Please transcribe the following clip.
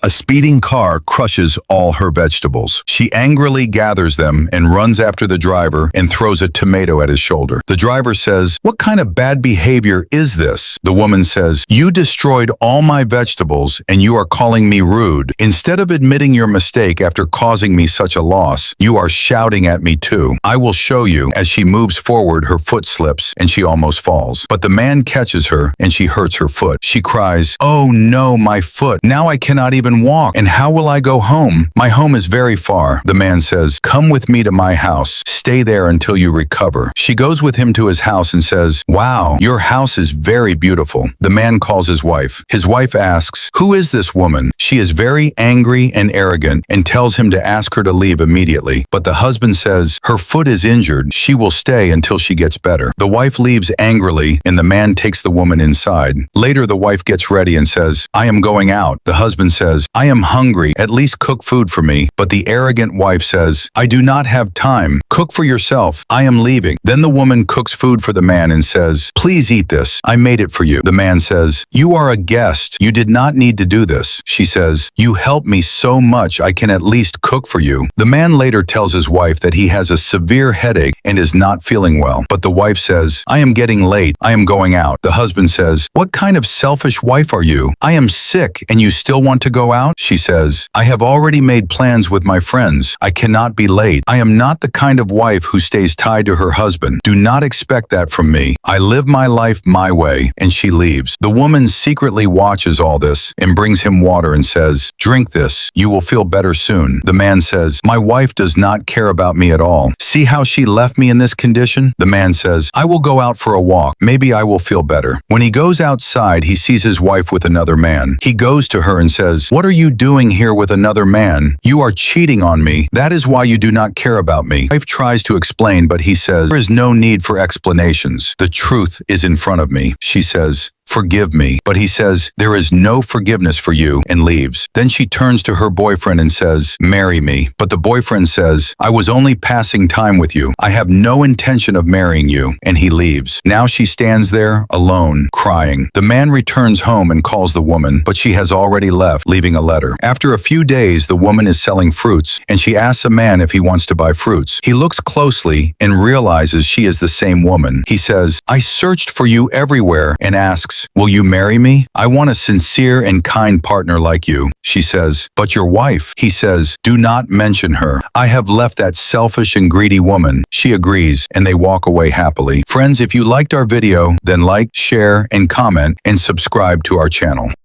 A speeding car crushes all her vegetables. She angrily gathers them and runs after the driver and throws a tomato at his shoulder. The driver says, "What kind of bad behavior is this?" The woman says, "You destroyed all my vegetables and you are calling me rude. Instead of admitting your mistake after causing me such a loss, you are shouting at me too. I will show you." As she moves forward, her foot slips and she almost falls. But the man catches her and she hurts her foot. She cries, "Oh no, my foot. Now I cannot even walk. And how will I go home? My home is very far." The man says, "Come with me to my house. Stay there until you recover." She goes with him to his house and says, "Wow, your house is very beautiful." The man calls his wife. His wife asks, "Who is this woman?" She is very angry and arrogant and tells him to ask her to leave immediately. But the husband says, "Her foot is injured. She will stay until she gets better." The wife leaves angrily and the man takes the woman inside. Later, the wife gets ready and says, "I am going out." The husband says, "I am hungry. At least cook food for me." But the arrogant wife says, "I do not have time. Cook for yourself. I am leaving." Then the woman cooks food for the man and says, "Please eat this. I made it for you." The man says, "You are a guest. You did not need to do this." She says, "You helped me so much I can at least cook for you." The man later tells his wife that he has a severe headache and is not feeling well. But the wife says, "I am getting late. I am going out." The husband says, "What kind of selfish wife are you? I am sick and you still want to go out?" She says, "I have already made plans with my friends. I cannot be late. I am not the kind of wife who stays tied to her husband. Do not expect that from me. I live my life my way." And she leaves. The woman secretly watches all this and brings him water and says, "Drink this. You will feel better soon." The man says, "My wife does not care about me at all. See how she left me in this condition?" The man says, "I will go out for a walk. Maybe I will feel better." When he goes outside, he sees his wife with another man. He goes to her and says, "What are you doing here with another man? You are cheating on me. That is why you do not care about me." Wife tries to explain, but he says, "There is no need for explanations. The truth is in front of me." She says, "Forgive me." But he says, "There is no forgiveness for you," and leaves. Then she turns to her boyfriend and says, "Marry me." But the boyfriend says, "I was only passing time with you. I have no intention of marrying you," and he leaves. Now she stands there, alone, crying. The man returns home and calls the woman, but she has already left, leaving a letter. After a few days, the woman is selling fruits, and she asks a man if he wants to buy fruits. He looks closely and realizes she is the same woman. He says, "I searched for you everywhere," and asks, "Will you marry me? I want a sincere and kind partner like you." She says, "But your wife?" He says, "Do not mention her. I have left that selfish and greedy woman." She agrees, and they walk away happily. Friends, if you liked our video, then like, share, and comment, and subscribe to our channel.